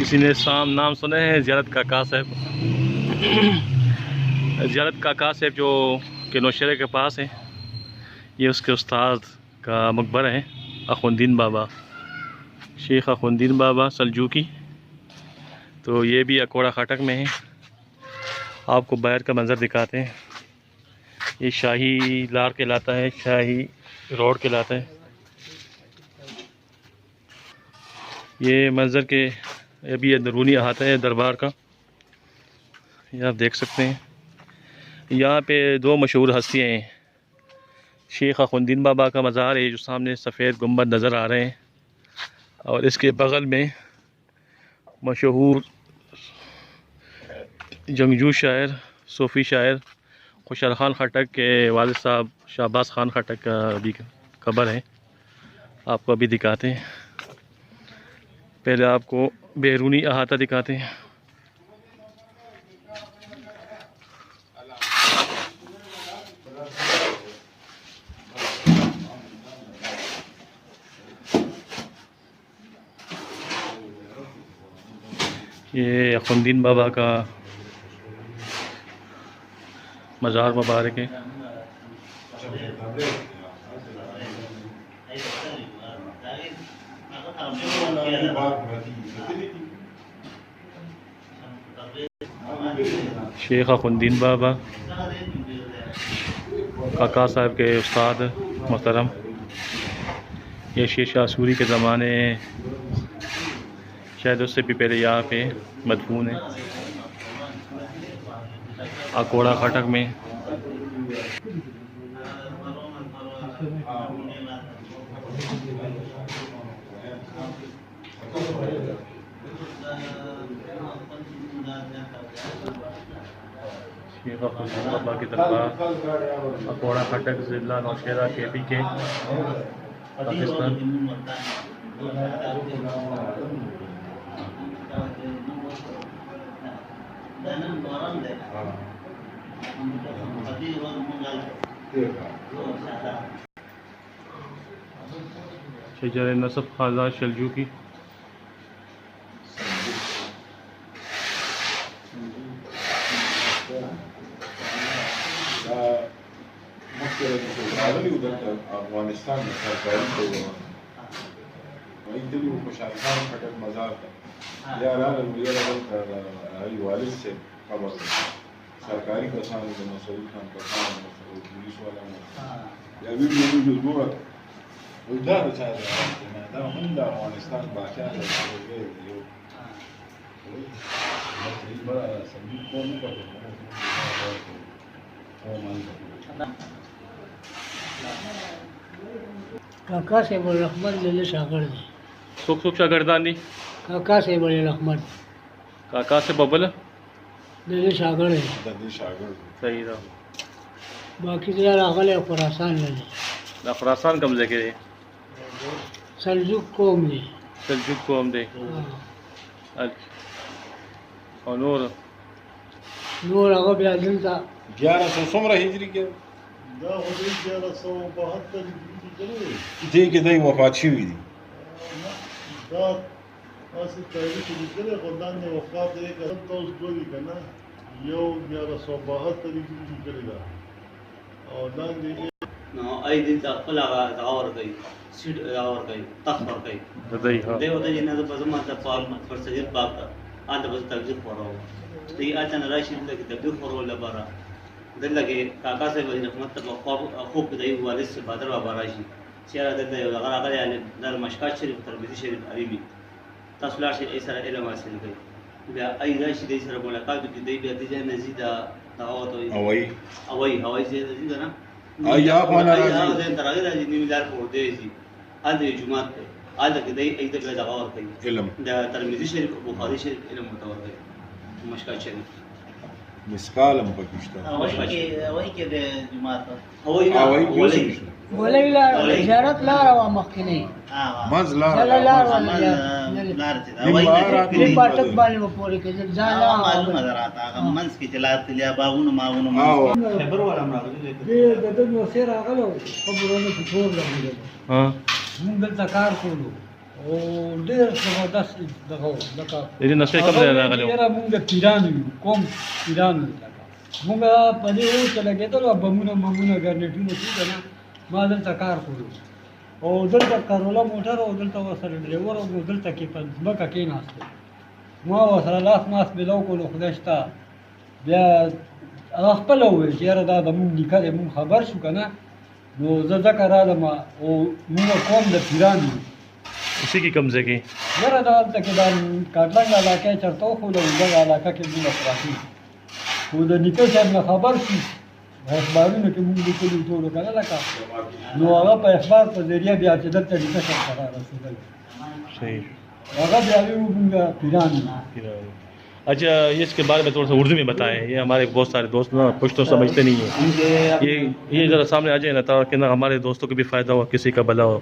کسی نے نام سنے ہیں زیارت کاکا صاحب؟ زیارت کاکا صاحب جو کہ نوشہرے کے پاس ہیں، یہ اس کے استاد کا مقبرہ ہے، اخوندین بابا، شیخ اخوندین بابا سلجوقی۔ تو یہ بھی اکوڑا خاٹک میں ہے۔ آپ کو باہر کا منظر دکھاتے ہیں۔ یہ شاہی لار کہلاتا ہے، شاہی روڈ کہلاتا ہے۔ یہ منظر کے ابھی اندرونی احاطہ ہے دربار کا، یہ آپ دیکھ سکتے ہیں۔ یہاں پہ دو مشہور ہستیاں ہیں، شیخ اخوندین بابا کا مزار ہے جو سامنے سفید گنبد نظر آ رہے ہیں، اور اس کے بغل میں مشہور جنگجو شاعر، صوفی شاعر خوشحال خان خٹک کے والد صاحب شہباز خان خٹک کا بھی قبر ہے۔ آپ کو ابھی دکھاتے ہیں، پہلے آپ کو بیرونی احاطہ دکھاتے ہیں۔ یہ اخوندین بابا کا مزار مبارک ہے۔ شیخ اخوندین بابا کاکا صاحب کے استاد محترم، یہ شیر شاہ سوری کے زمانے، شاید اس سے بھی پہلے یہاں پہ مدفون ہے، اکوڑا خاٹک میں۔ شیخ اخوندین بابا کی دربار اکوڑا خاٹک، ضلع نوشہرہ، KP کے، پاکستان۔ شجر نصب خواجہ سلجوقی۔ افغانستان میں سرکاری کو خوشحال خان خٹک مزار تھا، والد سے خبر سرکاری کسان مسعود خان کسان پولیس والا افغانستان بادشاہ کاکا سے بڑے رحمت لے شاگرد سکھ شاگردان دی کاکا سے بڑے رحمت کاکا سے ببل لے شاگرد ہے، صحیح رہا۔ باقی تو راغل ہے خراسان لے خراسان قبضے کے سلجوق قوم نے سلجوق کو ہم دے۔ اچھا، اور نور آگا بیادن تھا 1100 ہجری کے دی کہ دی وفات شوی دی۔ دل لگے کاکا سے بڑی رحمت خوب دئی والد سے بادر بابا راشی چہرہ دل دے اگر اگر یعنی در مشکات شریف ترمذی شریف عربی تصلح سے ایسا علم حاصل گئی بیا ای راشی دی سره ملاقات کی دی بیا دی نزید دعوت اوئی سے نزید نا یا خوانا راجی دین تراغی راجی نیم لار کو دے جی آج جمعہ پہ آج کی دی ای دل دعوت کی علم ترمذی شریف بخاری شریف علم متور گئی مشکات شریف مسکالم پکشتا وہی کے دے جمعہ بولے اشارت لا روا مخکنی مز لا پھر پاٹک بانے میں پوری کے زالا معلوم نظر آتا منس کی چلات لیا باغون ماغون خبر والا امراض یہ ددن نو سیر آگلو خبروں میں چھوڑ لگے ہاں مونږ دلته کار کولو او ډېر زبردست دغه و، لکه دې نسل کم نه راغلی و. یاره مونږ د پیرانو یو، کوم پیرانو یو. لکه مونږ په دې اور کې لګېدلو، بمونه ممونه ګرنېټونه ټول که نه، ما دلته کار کړی او دلته کرولا موټر او دلته ورسره ډریور او دلته کې په ځمکه کېناستو، ما ورسره لاس ماس میلاو کړلو، خدای شته. بیا هغه خپله وویل چې یاره دا زمونږ نیکه دی، مونږ خبر شو که نه، نو زه ځکه رالم او مونږ قوم د پیرانو یو. اسی کی قبضے کی یاره دا هلته کې دا کاټلنګ علاقه یې چېرته وښوده، دغه علاقه کې مونږ پراته خو د نیکه صاحب نه خبر شو، اخبارونو کې مونږ لیکلي ټولو که نه، لکه نو هغه په اخبار په ذریعه بیا چې دلته نیکه صاحب ته رارسېدل، صحیح. هغه بیا ویو مونږ پیران یو. اچھا یہ اس کے بارے میں تھوڑا سا اردو میں بتائیں. یہ ہمارے بہت سارے دوست نا پشتو سمجھتے نہیں ہیں. یہ ذرا سامنے آ جائیں نا تاکہ نا ہمارے دوستوں کو بھی فائدہ ہو، کسی کا بھلا ہو.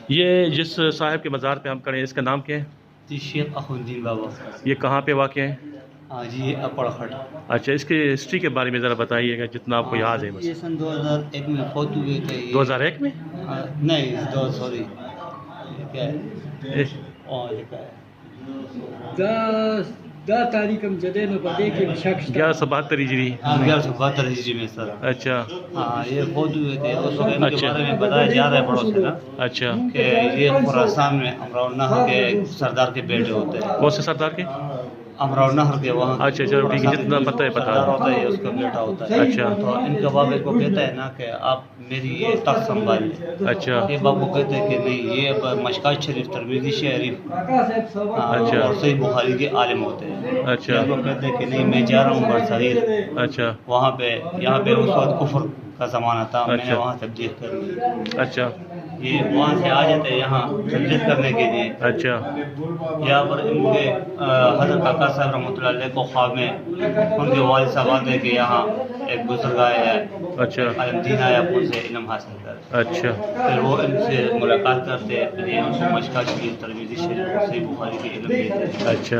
یہ جس صاحب کے مزار پہ ہم کھڑے ہیں اس کا نام کیا ہے؟ جی شیخ اخوندین بابا. یہ کہاں پہ واقع ہے؟ ہاں جی اپڑ کھٹ. اچھا اس کی ہسٹری کے بارے میں ذرا بتائیے گا جتنا آپ کو یاد ہے بس. یہ سن 2001 میں فوت ہوئے تھے. 2001 میں؟ نہیں سوری کیا ہے دا تاریخ هم جدے نو پدے کے شک شتا. 1172 ہجری. 1172 ہجری میں سر. اچھا ہاں یہ فوت ہوئے تھے. اس وقت ان کے بارے میں بتایا جا رہا ہے بڑوں سے نا اچھا کہ یہ خراسان میں امراؤ النہر کے سردار کے بیٹے ہوتے ہیں. کون سے سردار کے؟ امراؤ النہر کے وہاں. اچھا چلو ٹھیک ہے، جتنا پتہ ہے سردار بتا. ہوتا ہے اس کا بیٹا ہوتا ہے. اچھا تو ان کا باپ کو کہتا ہے نا کہ آپ میری یہ تخت سنبھالیں. اچھا یہ باپ کو کہتے ہیں کہ نہیں، یہ مشکات شریف ترمذی شریف اچھا. اور صحیح بخاری کے عالم ہوتے ہیں. اچھا ان کو کہتے ہیں کہ نہیں میں جا رہا ہوں برصغیر، اچھا وہاں پہ یہاں پہ اس وقت کفر کا زمانہ تھا، میں نے اچھا. وہاں تبلیغ کرنی. اچھا یہ وہاں سے آ جاتے ہیں یہاں تبلیغ کرنے کے لیے. اچھا یہاں پر ان کے حضرت کاکا صاحب رحمۃ اللہ علیہ کو خواب میں ان کے والد صاحب آتے کہ یہاں ایک بزرگ آیا ہے، اچھا عالم دین آیا، ان سے علم حاصل کر. اچھا پھر وہ ان سے ملاقات کرتے ہیں، پھر یہ ان کو مشکات شریف ترمذی شریف اور صحیح بخاری کے علم دیتے ہیں. اچھا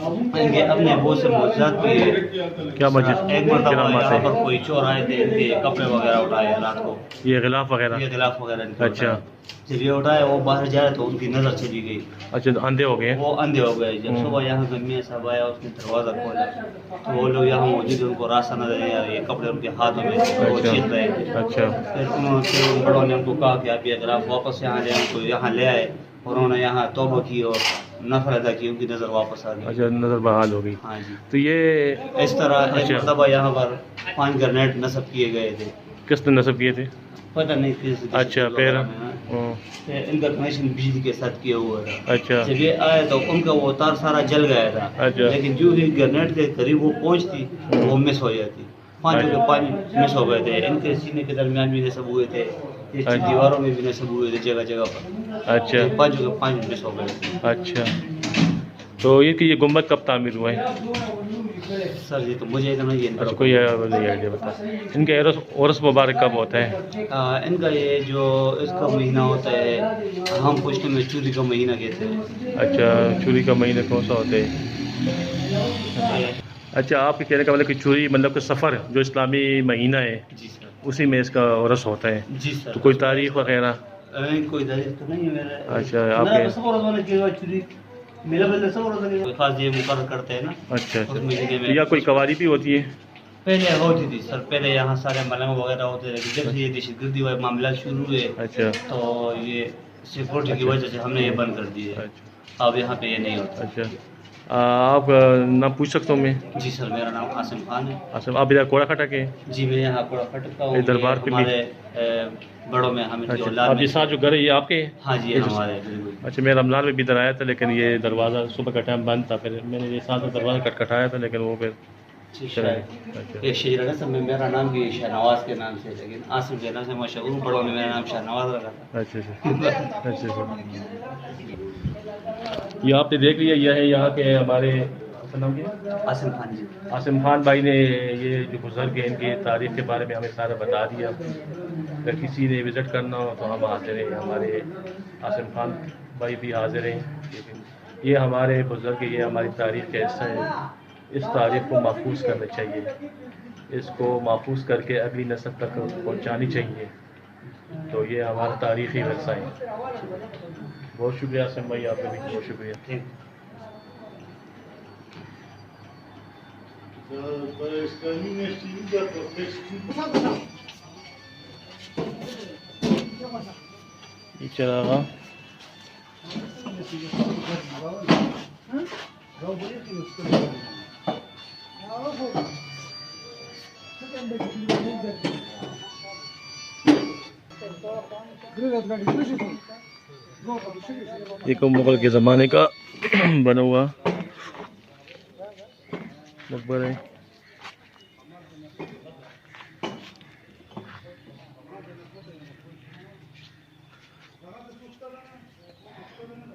ان کے اپنے بہت سے معجزات بھی ہیں. کیا مسجد ایک مرتبہ کرامات یہاں ہے؟ پر کوئی چور آئے تھے، ان کے کپڑے وغیرہ اٹھائے رات کو، یہ غلاف وغیرہ؟ یہ غلاف وغیرہ ان کے اچھا. اٹھائے. جب یہ اٹھائے وہ باہر جا رہے تو ان کی نظر چلی گئی، اچھا اندھے ہو گئے. وہ اندھے ہو گئے. جب صبح یہاں کا میاں صاحب آیا، اس نے دروازہ کھولا تو وہ لوگ یہاں موجود ہیں، ان کو راستہ نظر نہیں آ رہا. یہ کپڑے ان کے ہاتھوں میں تھے، وہ چیخ رہے تھے. اچھا پھر انہوں نے ان بڑوں نے ان کو کہا کہ آپ یہ غلاف واپس یہاں لے آئیں. تو یہاں لے آئے اور انہوں نے یہاں توبہ کی اور نفل ادا کی، ان کی نظر واپس آ گئی. اچھا نظر بحال ہو گئی. ہاں جی. تو یہ اس طرح ایک اچھا. مرتبہ یہاں پر 5 گرنیٹ نصب کیے گئے تھے. کس نے نصب کیے تھے؟ پتہ نہیں کس. اچھا پھر ان کا کنیکشن بجلی کے ساتھ کیا ہوا تھا. اچھا جب یہ آئے تو ان کا وہ تار سارا جل گیا تھا. اچھا. لیکن جو ہی گرنیٹ کے قریب وہ پہنچتی وہ مس ہو جاتی. 5 کے 5 مس ہو گئے تھے. ان کے سینے کے درمیان بھی نصب ہوئے تھے، اس اچھا. دیواروں میں بھی نصب ہوئے تھے جگہ جگہ پر. اچھا 5 کے 5 مس ہو گئے تھے. اچھا. تو یہ کہ یہ گنبد کب تعمیر ہوا ہے؟ سر جی تو مجھے اتنا یہ اچھا کوئی آئیڈیا بتا. ان کا عرس مبارک کب ہوتا ہے؟ ان کا یہ جو اس کا مہینہ ہوتا ہے ہم پوچھتے میں چوری کا مہینہ کہتے ہیں. اچھا چوری کا مہینہ کون سا ہوتا ہے؟ اچھا آپ کے کہنے کا مطلب کہ چوری مطلب کہ سفر جو اسلامی مہینہ ہے جی سر. اسی میں اس کا عرس ہوتا ہے. جی سر. تو کوئی تاریخ وغیرہ؟ کوئی تاریخ تو نہیں ہے میرا. اچھا آپ کے چوری میرا بندہ سب خاص یہ مقرر کرتے ہیں نا. اچھا اس مہینے اچھا. میں یا کوئی قواری بھی ہوتی ہے؟ پہلے ہوتی تھی سر. پہلے یہاں سارے ملنگ وغیرہ ہوتے تھے. جب سے یہ دہشت گردی والے معاملات شروع ہوئے اچھا تو یہ سیکورٹی کی وجہ سے ہم نے یہ بند کر دی ہے. اچھا اب یہاں پہ یہ نہیں ہوتا. اچھا. آپ نام پوچھ سکتا ہوں میں؟ جی سر میرا نام قاسم خان ہے. اچھا آپ ادھر کوڑا کھٹا کے؟ جی میں یہاں کوڑا کھٹکتا ہوں. یہ دربار پہ بھی؟ ہمارے بڑوں میں حامد کی اچھا اولاد آپ میں. یہ ساتھ جو گھر ہے یہ آپ کے؟ ہاں جی ہمارے بالکل. اچھا میں رمضان میں بھی ادھر آیا تھا لیکن یہ دروازہ صبح کا ٹائم بند تھا. پھر میں نے یہ ساتھ دروازہ کٹکھٹایا تھا لیکن وہ پھر چلا گیا. اچھا یہ شہر نصب میں میرا نام بھی شاہ نواز کے نام سے، لیکن آصف کے نام سے مشہور. بڑوں میں میرا نام شاہ نواز رکھا تھا. اچھا اچھا اچھا. یہ آپ نے دیکھ لیا یہ ہے یہاں کے ہمارے نام کیا؟ قاسم خان جی. عاصم خان بھائی نے یہ جو بزرگ ہیں ان کی تاریخ کے بارے میں ہمیں سارا بتا دیا. اگر کسی نے وزٹ کرنا ہو تو ہم حاضر ہیں. ہمارے عاصم خان بھائی بھی حاضر ہیں. یہ ہمارے بزرگ یہ ہماری تاریخ کا حصہ ہے. اس تاریخ کو محفوظ کرنا چاہیے. اس کو محفوظ کر کے اگلی نسل تک پہنچانی چاہیے. تو یہ ہمارا تاریخی ورثہ ہے. بہت شکریہ اسلم بھائی، آپ کا بھی بہت شکریہ. ٹھیک. یہ چراغا یہ کو مغل کے زمانے کا بنا ہوا مقبرہ ہے.